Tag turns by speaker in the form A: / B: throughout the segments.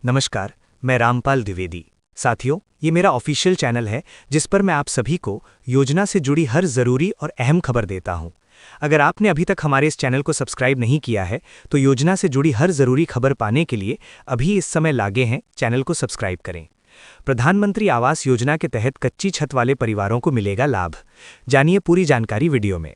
A: नमस्कार, मैं रामपाल द्विवेदी। साथियों, ये मेरा ऑफिशियल चैनल है जिस पर मैं आप सभी को योजना से जुड़ी हर ज़रूरी और अहम खबर देता हूँ। अगर आपने अभी तक हमारे इस चैनल को सब्सक्राइब नहीं किया है तो योजना से जुड़ी हर ज़रूरी खबर पाने के लिए अभी इस समय लागे हैं चैनल को सब्सक्राइब करें। प्रधानमंत्री आवास योजना के तहत कच्ची छत वाले परिवारों को मिलेगा लाभ। जानिए पूरी जानकारी वीडियो में।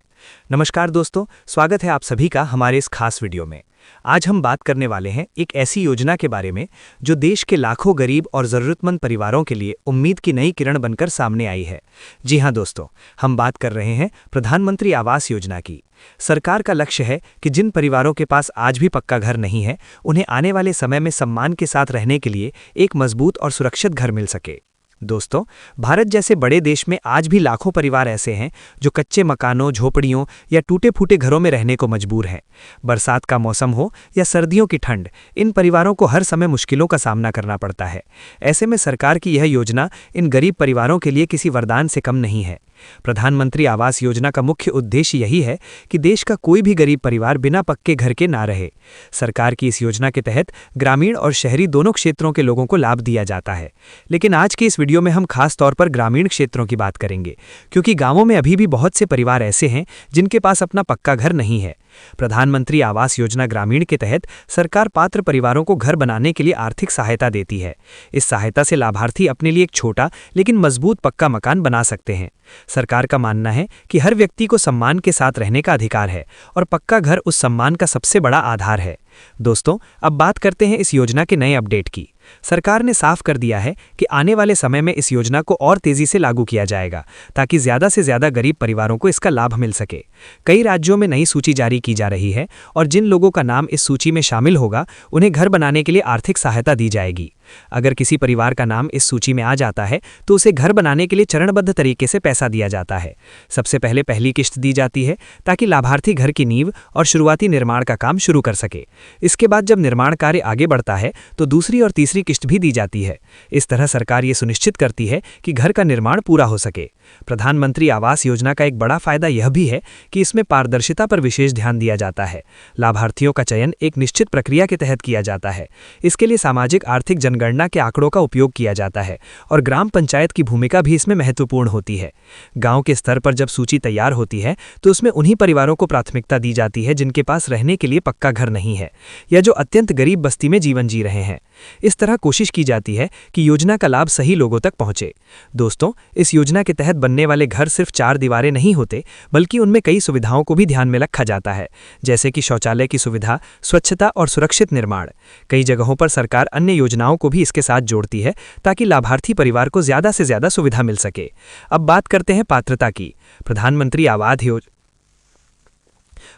A: नमस्कार दोस्तों, स्वागत है आप सभी का हमारे इस खास वीडियो में। आज हम बात करने वाले हैं एक ऐसी योजना के बारे में जो देश के लाखों गरीब और ज़रूरतमंद परिवारों के लिए उम्मीद की नई किरण बनकर सामने आई है। जी हां दोस्तों, हम बात कर रहे हैं प्रधानमंत्री आवास योजना की। सरकार का लक्ष्य है कि जिन परिवारों के पास आज भी पक्का घर नहीं है, उन्हें आने वाले समय में सम्मान के साथ रहने के लिए एक मजबूत और सुरक्षित घर मिल सके। दोस्तों, भारत जैसे बड़े देश में आज भी लाखों परिवार ऐसे हैं जो कच्चे मकानों, झोपड़ियों या टूटे-फूटे घरों में रहने को मजबूर हैं। बरसात का मौसम हो या सर्दियों की ठंड, इन परिवारों को हर समय मुश्किलों का सामना करना पड़ता है। ऐसे में सरकार की यह योजना इन गरीब परिवारों के लिए किसी वरदान से कम नहीं है। प्रधानमंत्री आवास योजना का मुख्य उद्देश्य यही है कि देश का कोई भी गरीब परिवार बिना पक्के घर के ना रहे। सरकार की इस योजना के तहत ग्रामीण और शहरी दोनों क्षेत्रों के लोगों को लाभ दिया जाता है, लेकिन आज के इस वीडियो में हम खास तौर पर ग्रामीण क्षेत्रों की बात करेंगे, क्योंकि गांवों में अभी भी बहुत से परिवार ऐसे हैं जिनके पास अपना पक्का घर नहीं है। प्रधानमंत्री आवास योजना ग्रामीण के तहत सरकार पात्र परिवारों को घर बनाने के लिए आर्थिक सहायता देती है। इस सहायता से लाभार्थी अपने लिए एक छोटा लेकिन मजबूत पक्का मकान बना सकते हैं। सरकार का मानना है कि हर व्यक्ति को सम्मान के साथ रहने का अधिकार है और पक्का घर उस सम्मान का सबसे बड़ा आधार है। दोस्तों, अब बात करते हैं इस योजना के नए अपडेट की। सरकार ने साफ कर दिया है कि आने वाले समय में इस योजना को और तेजी से लागू किया जाएगा ताकि ज्यादा से ज्यादा गरीब परिवारों को इसका लाभ मिल सके। कई राज्यों में नई सूची जारी की जा रही है और जिन लोगों का नाम इस सूची में शामिल होगा उन्हें घर बनाने के लिए आर्थिक सहायता दी जाएगी। अगर किसी परिवार का नाम इस सूची में आ जाता है तो उसे घर बनाने के लिए चरणबद्ध तरीके से पैसा दिया जाता है। सबसे पहले पहली किश्त दी जाती है ताकि लाभार्थी घर की नींव और शुरुआती निर्माण का काम शुरू कर सके। इसके बाद जब निर्माण कार्य आगे बढ़ता है तो दूसरी और तीसरी किश्त भी दी जाती है। इस तरह सरकार ये सुनिश्चित करती है कि घर का निर्माण पूरा हो सके। प्रधानमंत्री आवास योजना का एक बड़ा फायदा यह भी है कि इसमें पारदर्शिता पर विशेष ध्यान दिया जाता है। लाभार्थियों का चयन एक निश्चित प्रक्रिया के तहत किया जाता है। इसके लिए सामाजिक आर्थिक जनगणना के आंकड़ों का उपयोग किया जाता है और ग्राम पंचायत की भूमिका भी इसमें महत्वपूर्ण होती है। गांव के स्तर पर जब सूची तैयार होती है तो उसमें उन्हीं परिवारों को प्राथमिकता दी जाती है जिनके पास रहने के लिए पक्का घर नहीं है या जो अत्यंत गरीब बस्ती में जीवन जी रहे हैं। इस तरह कोशिश की जाती है कि योजना का लाभ सही लोगों तक पहुंचे। दोस्तों, इस योजना के तहत बनने वाले घर सिर्फ 4 दीवारें नहीं होते, बल्कि उनमें कई सुविधाओं को भी ध्यान में रखा जाता है, जैसे कि शौचालय की सुविधा, स्वच्छता और सुरक्षित निर्माण। कई जगहों पर सरकार अन्य योजनाओं को भी इसके साथ जोड़ती है ताकि लाभार्थी परिवार को ज्यादा से ज्यादा सुविधा मिल सके। अब बात करते हैं पात्रता की।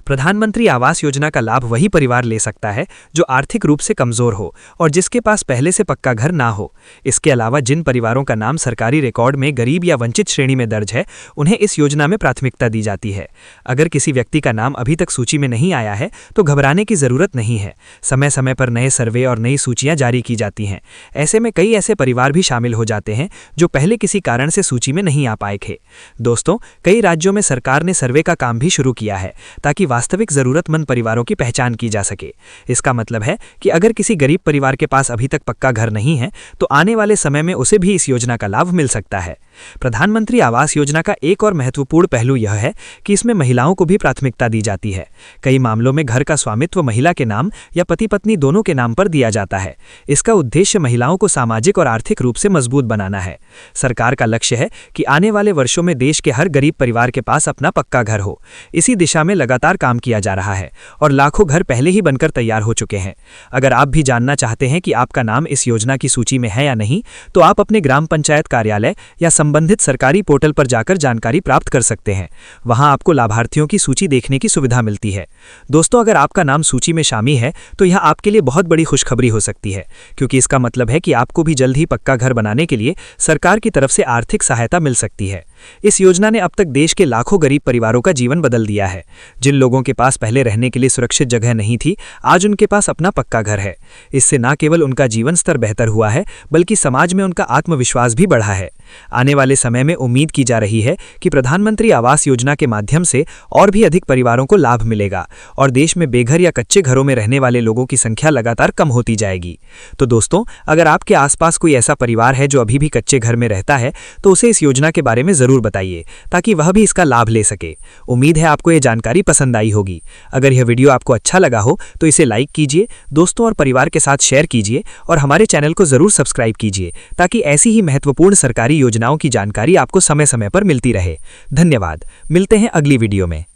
A: प्रधानमंत्री आवास योजना का लाभ वही परिवार ले सकता है जो आर्थिक रूप से कमजोर हो और जिसके पास पहले से पक्का घर ना हो। इसके अलावा जिन परिवारों का नाम सरकारी रिकॉर्ड में गरीब या वंचित श्रेणी में दर्ज है, उन्हें इस योजना में प्राथमिकता दी जाती है। अगर किसी व्यक्ति का नाम अभी तक सूची में नहीं आया है तो घबराने की जरूरत नहीं है। समय समय पर नए सर्वे और नई सूचियां जारी की जाती हैं। ऐसे में कई ऐसे परिवार भी शामिल हो जाते हैं जो पहले किसी कारण से सूची में नहीं आ पाए थे। दोस्तों, कई राज्यों में सरकार ने सर्वे का काम भी शुरू किया है ताकि वास्तविक जरूरतमंद परिवारों की पहचान की जा सके। इसका मतलब है कि अगर किसी गरीब परिवार के पास अभी तक पक्का घर नहीं है तो आने वाले समय में उसे भी इस योजना का लाभ मिल सकता है। प्रधानमंत्री आवास योजना का एक और महत्वपूर्ण पहलू यह है कि इसमें महिलाओं को भी प्राथमिकता दी जाती है। कई मामलों में घर का स्वामित्व महिला के नाम या पति पत्नी दोनों के नाम पर दिया जाता है। इसका उद्देश्य महिलाओं को सामाजिक और आर्थिक रूप से मजबूत बनाना है। सरकार का लक्ष्य है कि आने वाले वर्षों में देश के हर गरीब परिवार के पास अपना पक्का घर हो। इसी दिशा में लगातार काम किया जा रहा है और लाखों घर पहले ही बनकर तैयार हो चुके हैं। अगर आप भी जानना चाहते हैं कि आपका नाम इस योजना की सूची में है या नहीं, तो आप अपने ग्राम पंचायत कार्यालय या संबंधित सरकारी पोर्टल पर जाकर जानकारी प्राप्त कर सकते हैं। वहां आपको लाभार्थियों की सूची देखने की सुविधा मिलती है। दोस्तों, अगर आपका नाम सूची में शामिल है तो यह आपके लिए बहुत बड़ी खुशखबरी हो सकती है, क्योंकि इसका मतलब है कि आपको भी जल्द ही पक्का घर बनाने के लिए सरकार की तरफ से आर्थिक सहायता मिल सकती है। इस योजना ने अब तक देश के लाखों गरीब परिवारों का जीवन बदल दिया है। जिन लोगों के पास पहले रहने के लिए सुरक्षित जगह नहीं थी, आज उनके पास अपना पक्का घर है। इससे न केवल उनका जीवन स्तर बेहतर हुआ है, बल्कि समाज में उनका आत्मविश्वास भी बढ़ा है।
B: आने वाले समय में उम्मीद की जा रही है कि प्रधानमंत्री आवास योजना के माध्यम से और भी अधिक परिवारों को लाभ मिलेगा और देश में बेघर या कच्चे घरों में रहने वाले लोगों की संख्या लगातार कम होती जाएगी। तो दोस्तों, अगर आपके आसपास कोई ऐसा परिवार है जो अभी भी कच्चे घर में रहता है तो उसे इस योजना के बारे में जरूर बताइए ताकि वह भी इसका लाभ ले सके। उम्मीद है आपको यह जानकारी पसंद आई होगी। अगर यह वीडियो आपको अच्छा लगा हो तो इसे लाइक कीजिए, दोस्तों और परिवार के साथ शेयर कीजिए और हमारे चैनल को जरूर सब्सक्राइब कीजिए ताकि ऐसी ही महत्वपूर्ण सरकारी योजनाओं की जानकारी आपको समय समय पर मिलती रहे। धन्यवाद। मिलते हैं अगली वीडियो में।